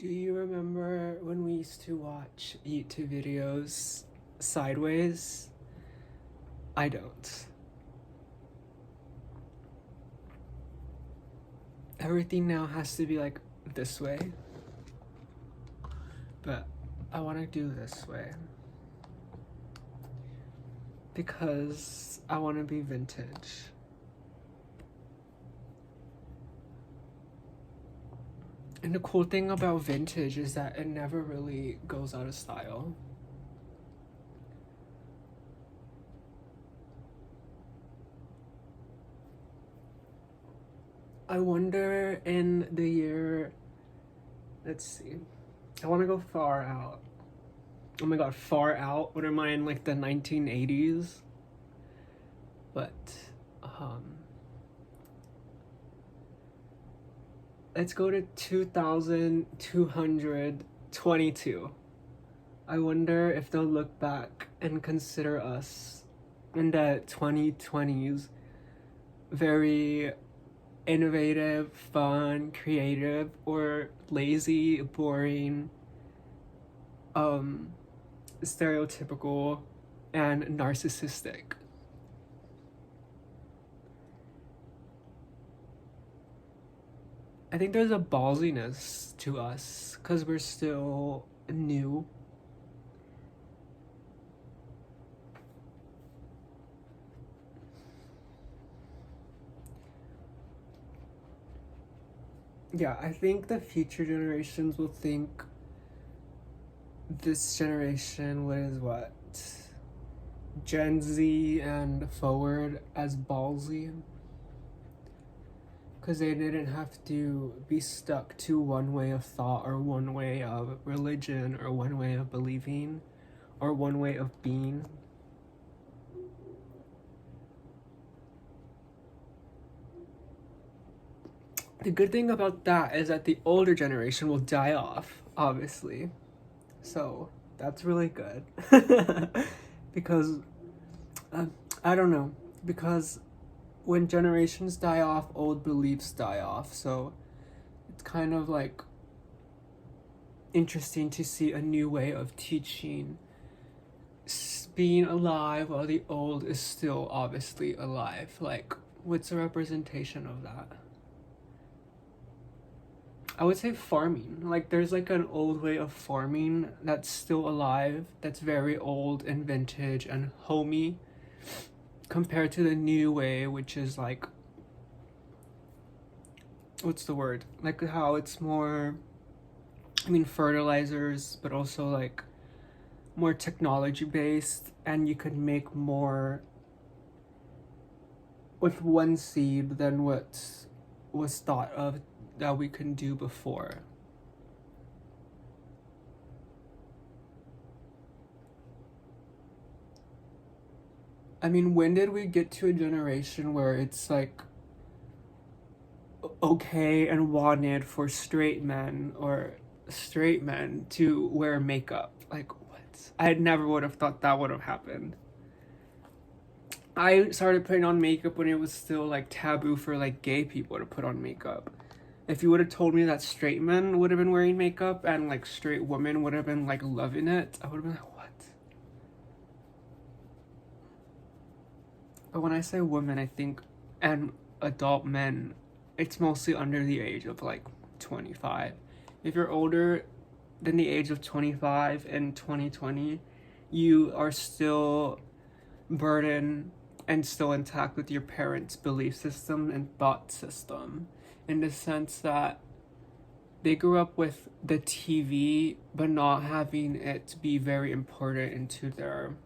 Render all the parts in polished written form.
Do you remember when we used to watch YouTube videos sideways? I don't. Everything now has to be like this way. But I want to do this way. Because I want to be vintage. And the cool thing about vintage is that it never really goes out of style. I wonder in the year, let's see, I want to go far out. Oh my god, far out? What am I in like the 1980s? But, let's go to 2222. I wonder if they'll look back and consider us in the 2020s very innovative, fun, creative, or lazy, boring, stereotypical, and narcissistic. I think there's a ballsiness to us because we're still new. Yeah, I think the future generations will think this generation, what is what? Gen Z and forward as ballsy. Because they didn't have to be stuck to one way of thought or one way of religion or one way of believing or one way of being. The good thing about that is that the older generation will die off, obviously. So that's really good. Because, I don't know, because when generations die off, old beliefs die off. So it's kind of like interesting to see a new way of teaching being alive while the old is still obviously alive. Like, what's the representation of that? I would say farming. Like, there's like an old way of farming that's still alive, that's very old and vintage and homey, compared to the new way, which is like, what's the word? Like how it's more, I mean, fertilizers, but also like more technology based, and you could make more with one seed than what was thought of that we can do before. I mean, when did we get to a generation where it's like okay and wanted for straight men to wear makeup? Like, what? I never would have thought that would have happened. I started putting on makeup when it was still like taboo for like gay people to put on makeup. If you would have told me that straight men would have been wearing makeup and like straight women would have been like loving it, I would have been like, what? But when I say women, I think, and adult men, it's mostly under the age of like 25. If you're older than the age of 25 in 2020, you are still burdened and still intact with your parents' belief system and thought system, in the sense that they grew up with the TV but not having it be very important into their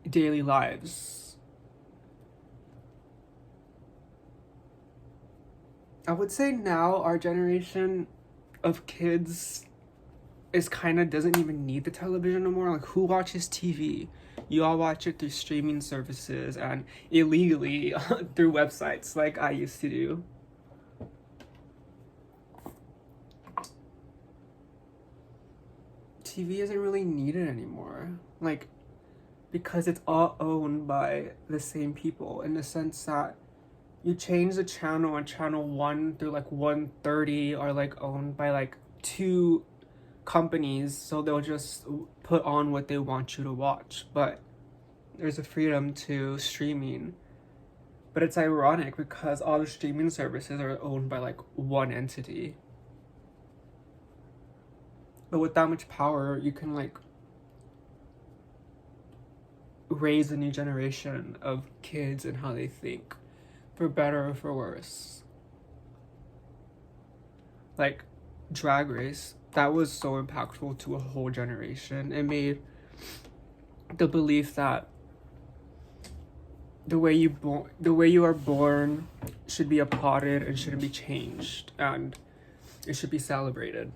daily lives. I would say now our generation of kids is kind of doesn't even need the television anymore. Like, who watches TV? You all watch it through streaming services and illegally through websites like I used to do. TV isn't really needed anymore. Like, because it's all owned by the same people, in the sense that you change the channel, and channel 1 through like 130 are like owned by like 2 companies, so they'll just put on what they want you to watch. But there's a freedom to streaming. But it's ironic because all the streaming services are owned by like one entity. But with that much power, you can like raise a new generation of kids and how they think, for better or for worse. Like Drag Race, that was so impactful to a whole generation. It made the belief that the way you are born should be applauded and shouldn't be changed, and it should be celebrated.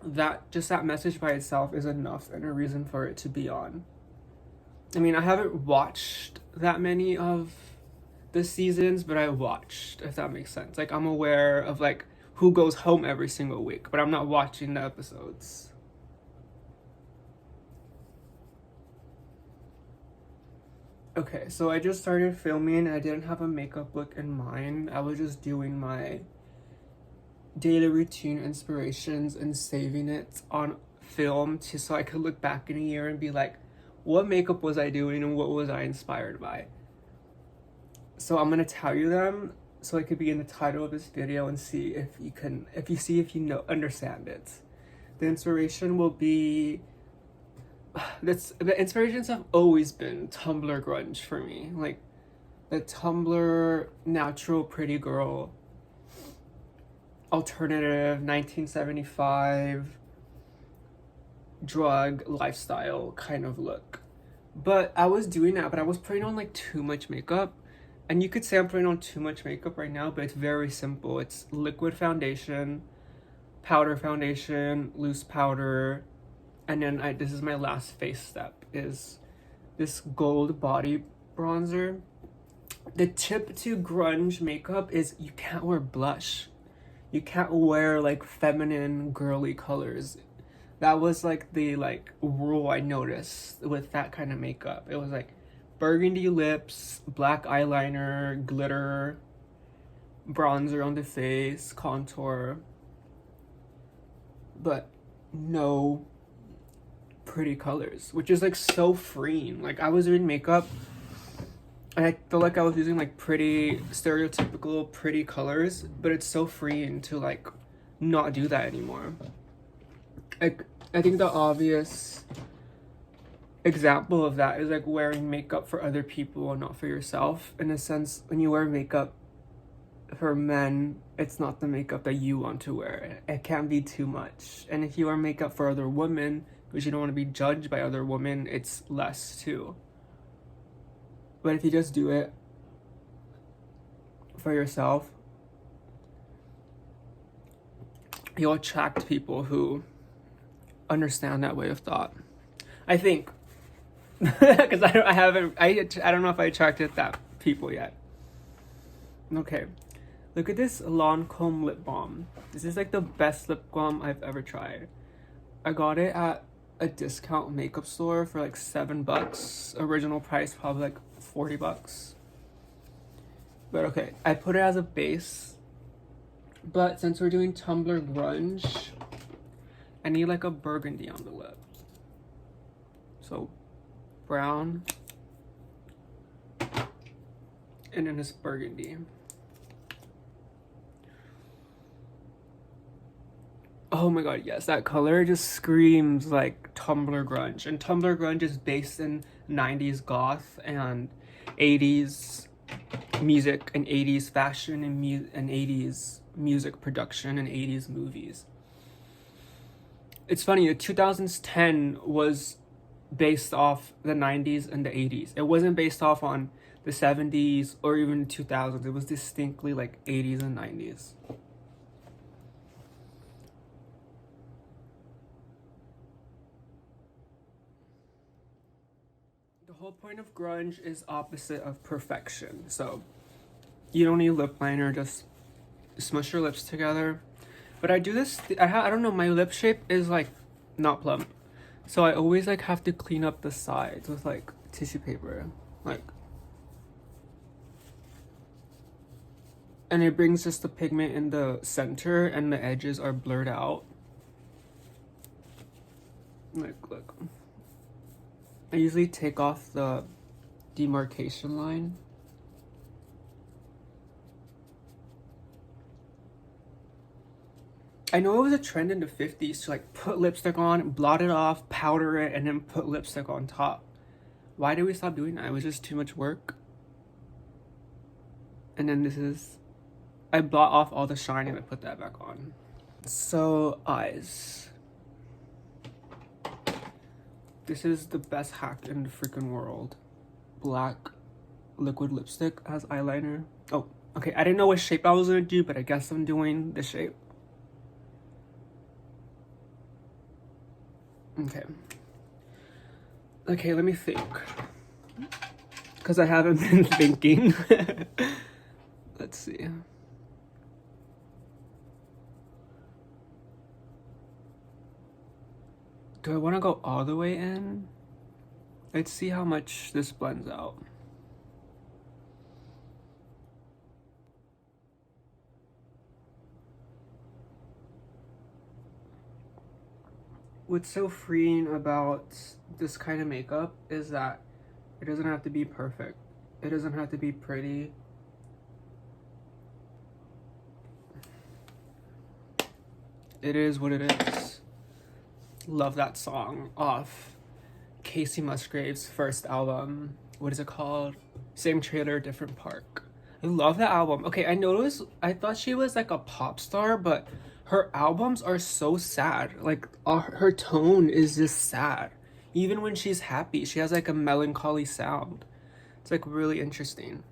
That just that message by itself is enough and a reason for it to be on. I mean, I haven't watched that many of the seasons, but I watched, if that makes sense. Like, I'm aware of like who goes home every single week, but I'm not watching the episodes. Okay, so I just started filming. I didn't have a makeup look in mind. I was just doing my daily routine inspirations and saving it on film so I could look back in a year and be like, what makeup was I doing and what was I inspired by? So I'm gonna tell you them so it could be in the title of this video and see if you understand it. The inspiration will be the inspirations have always been Tumblr grunge for me. Like the Tumblr natural pretty girl, alternative 1975 drug lifestyle kind of look. But I was doing that, but I was putting on like too much makeup. And you could say I'm putting on too much makeup right now, but it's very simple. It's liquid foundation, powder foundation, loose powder, and then this is my last face step, is this gold body bronzer. The tip to grunge makeup is you can't wear blush. You can't wear like feminine girly colors. That was like the rule I noticed with that kind of makeup. It was like burgundy lips, black eyeliner, glitter, bronzer on the face, contour, but no pretty colors, which is like so freeing. Like I was doing makeup and I felt like I was using like pretty stereotypical pretty colors, but it's so freeing to like not do that anymore. Like I think the obvious example of that is like wearing makeup for other people and not for yourself. In a sense, when you wear makeup for men, it's not the makeup that you want to wear. It can't be too much. And if you wear makeup for other women because you don't want to be judged by other women, it's less too. But if you just do it for yourself, you'll attract people who understand that way of thought. I think. Because I don't know if I attracted that people yet. Okay, look at this Lancome lip balm. This is like the best lip balm I've ever tried. I got it at a discount makeup store for like $7. Original price probably like $40. But okay, I put it as a base. But since we're doing Tumblr grunge, I need like a burgundy on the lip. So brown, and then this burgundy. Oh my god, yes, that color just screams like Tumblr grunge. And Tumblr grunge is based in 90s goth and 80s music and 80s fashion and 80s music production and 80s movies. It's funny, the 2010 was based off the 90s and the 80s. It wasn't based off on the 70s or even the 2000s. It was distinctly like 80s and 90s. The whole point of grunge is opposite of perfection. So you don't need lip liner, just smush your lips together. But I do this, I don't know, my lip shape is like not plump. So I always like have to clean up the sides with like tissue paper. Like And it brings just the pigment in the center and the edges are blurred out. Like, look. I usually take off the demarcation line. I know it was a trend in the 50s to like put lipstick on, blot it off, powder it, and then put lipstick on top. Why did we stop doing that? It was just too much work. And then this is, I blot off all the shine and I put that back on. So, eyes. This is the best hack in the freaking world. Black liquid lipstick as eyeliner. Oh, okay, I didn't know what shape I was gonna do, but I guess I'm doing this shape. Okay. Okay, let me think. Because I haven't been thinking. Let's see. Do I want to go all the way in? Let's see how much this blends out. What's so freeing about this kind of makeup is that it doesn't have to be perfect. It doesn't have to be pretty. It is what it is. Love that song off Casey Musgrave's first album. What is it called? Same trailer, different park. I love that album. Okay, I thought she was like a pop star, but her albums are so sad. Like, her tone is just sad. Even when she's happy, she has like a melancholy sound. It's like really interesting.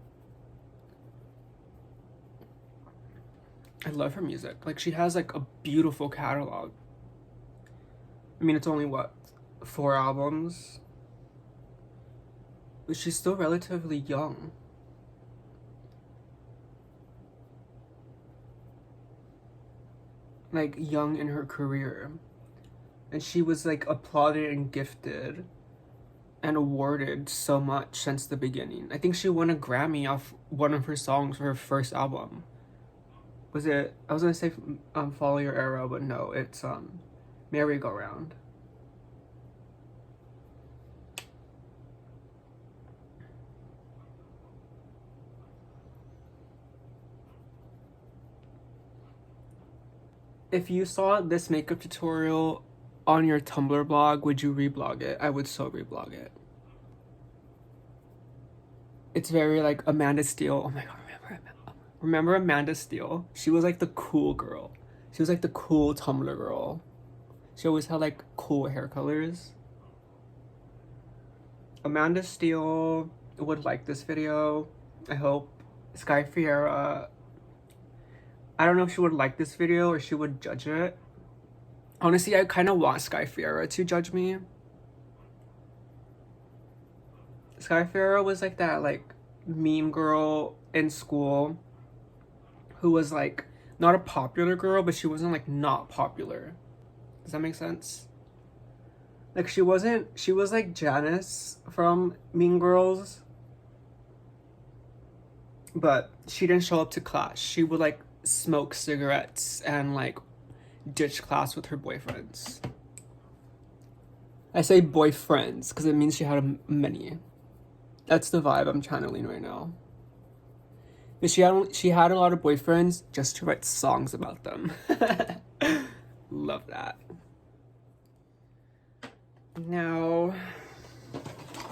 I love her music. Like, she has like a beautiful catalog. I mean, it's only what, 4 albums? But she's still relatively young. Like, young in her career. And she was like applauded and gifted and awarded so much since the beginning. I think she won a Grammy off one of her songs for her first album. Was it, I was gonna say Follow Your Arrow, but no, it's Merry Go Round. If you saw this makeup tutorial on your Tumblr blog, would you reblog it? I would so reblog it. It's very like Amanda Steele. Oh my god, remember Amanda Steele? She was like the cool girl. She was like the cool Tumblr girl. She always had like cool hair colors. Amanda Steele would like this video, I hope. Sky Fiera, I don't know if she would like this video or she would judge it. Honestly, I kind of want Sky Fiera to judge me. Sky Fiera was like that like meme girl in school who was like not a popular girl, but she wasn't like not popular. Does that make sense? Like, she was like Janice from Mean Girls, but she didn't show up to class. She would like smoke cigarettes and like ditch class with her boyfriends. I say boyfriends because it means she had many. That's the vibe I'm channeling right now. But she had a lot of boyfriends just to write songs about them. Love that. Now,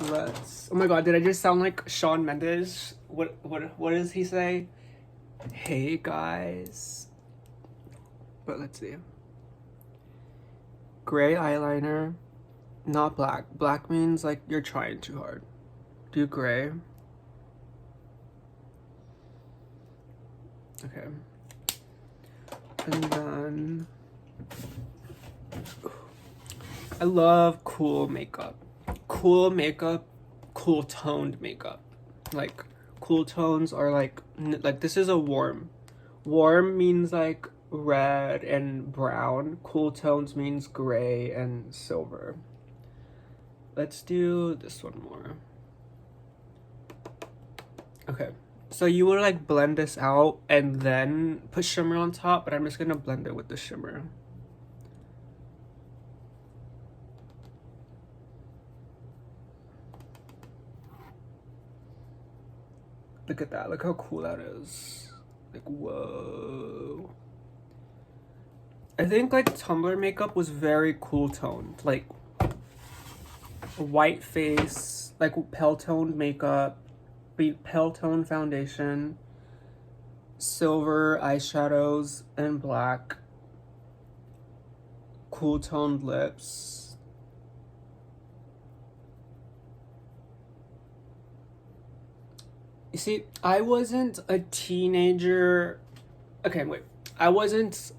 let's. Oh my god, did I just sound like Shawn Mendes? What does he say? Hey guys. But let's see. Gray eyeliner, not black. Black means like you're trying too hard. Do gray. Okay. And then I love cool makeup. Cool makeup, cool toned makeup. Like, cool tones are like this is a warm. Warm means like red and brown. Cool tones means gray and silver. Let's do this one more. Okay, So you would like blend this out and then put shimmer on top, but I'm just gonna blend it with the shimmer. Look at that, look how cool that is. Like, whoa. I think like Tumblr makeup was very cool toned. Like white face, like pale toned makeup, pale toned foundation, silver eyeshadows, and black. Cool toned lips. You see, I wasn't a teenager. Okay, wait. I wasn't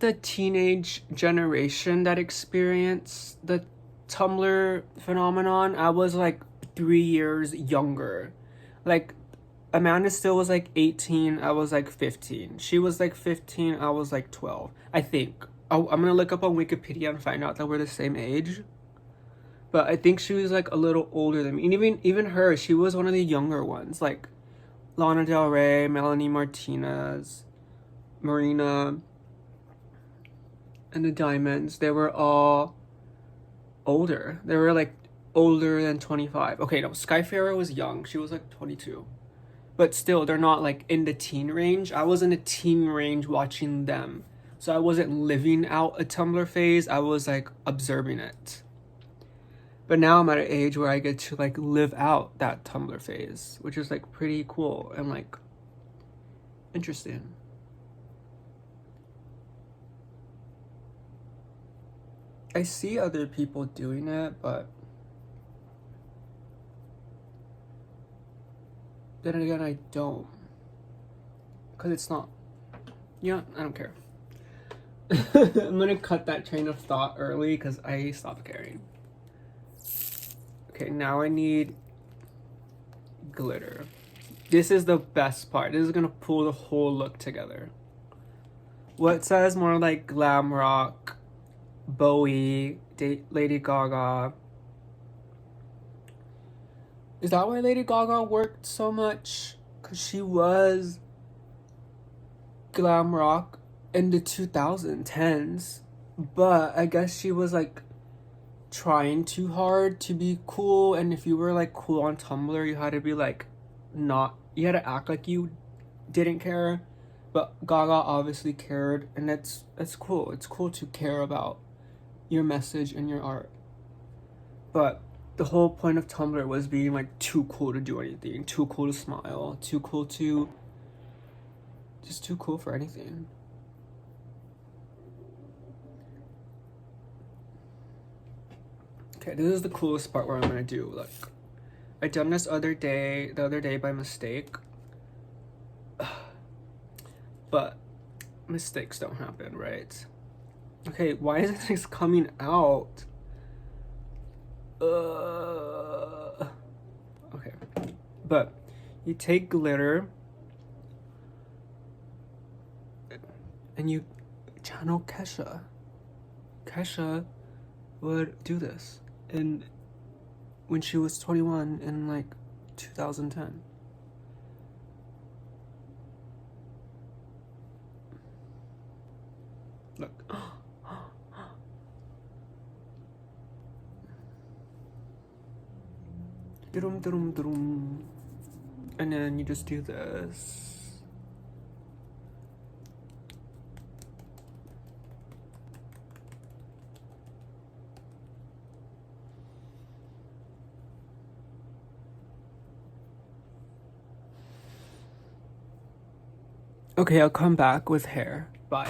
the teenage generation that experienced the Tumblr phenomenon. I was like 3 years younger. Like Amanda still was like 18, I was like 15. She was like 15, I was like 12. I think. I'm gonna look up on Wikipedia and find out that we're the same age. But I think she was like a little older than me. And even her, she was one of the younger ones. Like Lana Del Rey, Melanie Martinez, Marina, and the Diamonds. They were all older. They were like older than 25. Okay, no, Skyfarer was young. She was like 22. But still, they're not like in the teen range. I was in the teen range watching them. So I wasn't living out a Tumblr phase. I was like observing it. But now I'm at an age where I get to like live out that Tumblr phase, which is like pretty cool and like interesting. I see other people doing it, but then again, I don't. Because it's not. Yeah, I don't care. I'm gonna cut that train of thought early because I stopped caring. Okay, now I need glitter. This is the best part. This is gonna pull the whole look together. What says more like glam rock, Bowie, Lady Gaga. Is that why Lady Gaga worked so much? Because she was glam rock in the 2010s. But I guess she was like trying too hard to be cool. And if you were like cool on Tumblr, you had to be like you had to act like you didn't care. But Gaga obviously cared. And that's cool. It's cool to care about your message and your art. But the whole point of Tumblr was being like too cool to do anything, too cool to smile, too cool for anything. Okay, this is the coolest part where I'm gonna do. Look, I done this the other day by mistake. But mistakes don't happen, right? Okay, why isn't this coming out? Okay, but you take glitter and you channel Kesha. Kesha would do this when she was 21 in like 2010. Look. And then you just do this. Okay, I'll come back with hair. Bye.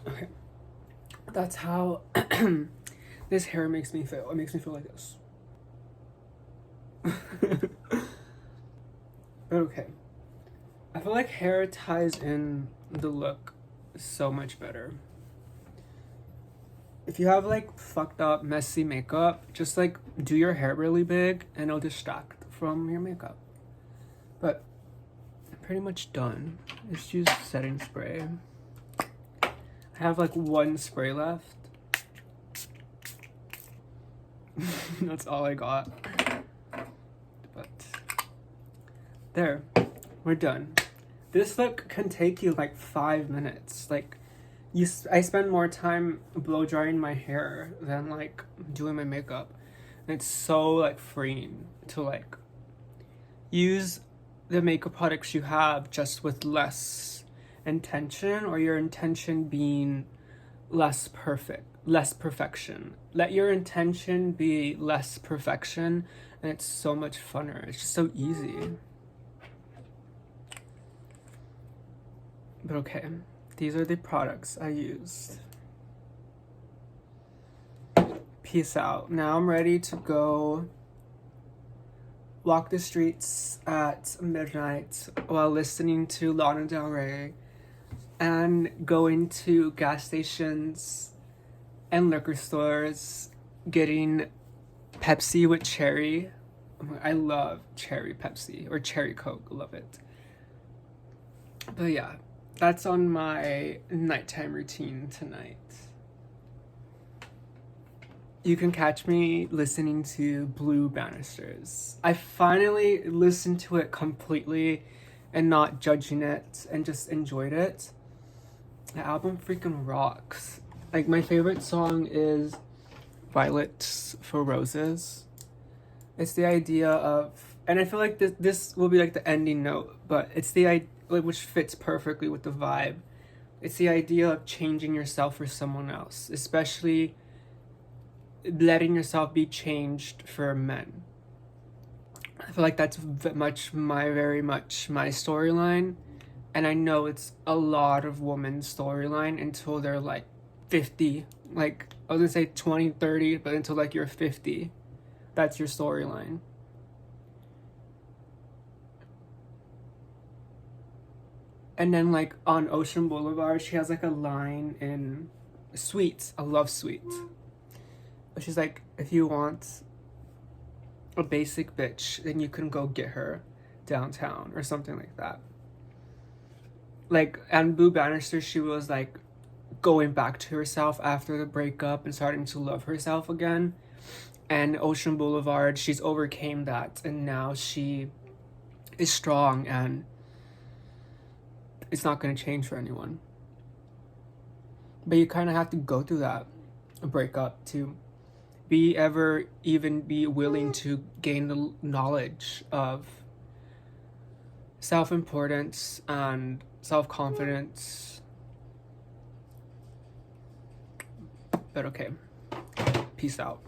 Okay. That's how this hair makes me feel. It makes me feel like this. But okay. I feel like hair ties in the look so much better. If you have like fucked up, messy makeup, just like do your hair really big and it'll distract from your makeup. But pretty much done. Let's use setting spray. I have like one spray left. That's all I got. But there, we're done. This look can take you like 5 minutes. Like, I spend more time blow drying my hair than like doing my makeup. And it's so like freeing to like use the makeup products you have just with less intention, or your intention being less perfection. Let your intention be less perfection, and it's so much funner. It's just so easy. But okay, these are the products I used. Peace out. Now I'm ready to go walk the streets at midnight while listening to Lana Del Rey and go into gas stations and liquor stores getting Pepsi with cherry. I love cherry Pepsi or cherry Coke. Love it. But yeah, that's on my nighttime routine tonight. You can catch me listening to Blue Banisters. I finally listened to it completely and not judging it and just enjoyed it. The album freaking rocks. Like, my favorite song is Violets for Roses. It's the idea of, and I feel like this will be like the ending note, but it's the idea, which fits perfectly with the vibe. It's the idea of changing yourself for someone else, especially letting yourself be changed for men. I feel like that's very much my storyline, and I know it's a lot of women's storyline until they're like 50. Like, I was gonna say 20, 30, but until like you're 50, that's your storyline. And then like on Ocean Boulevard, she has like a line in Sweet. I love Sweet. But she's like, if you want a basic bitch, then you can go get her downtown or something like that. Like, and Blue Bannister, she was like going back to herself after the breakup and starting to love herself again. And Ocean Boulevard, she's overcame that, and now she is strong, and it's not going to change for anyone. But you kind of have to go through that breakup to be willing to gain the knowledge of self-importance and self-confidence. But okay, peace out.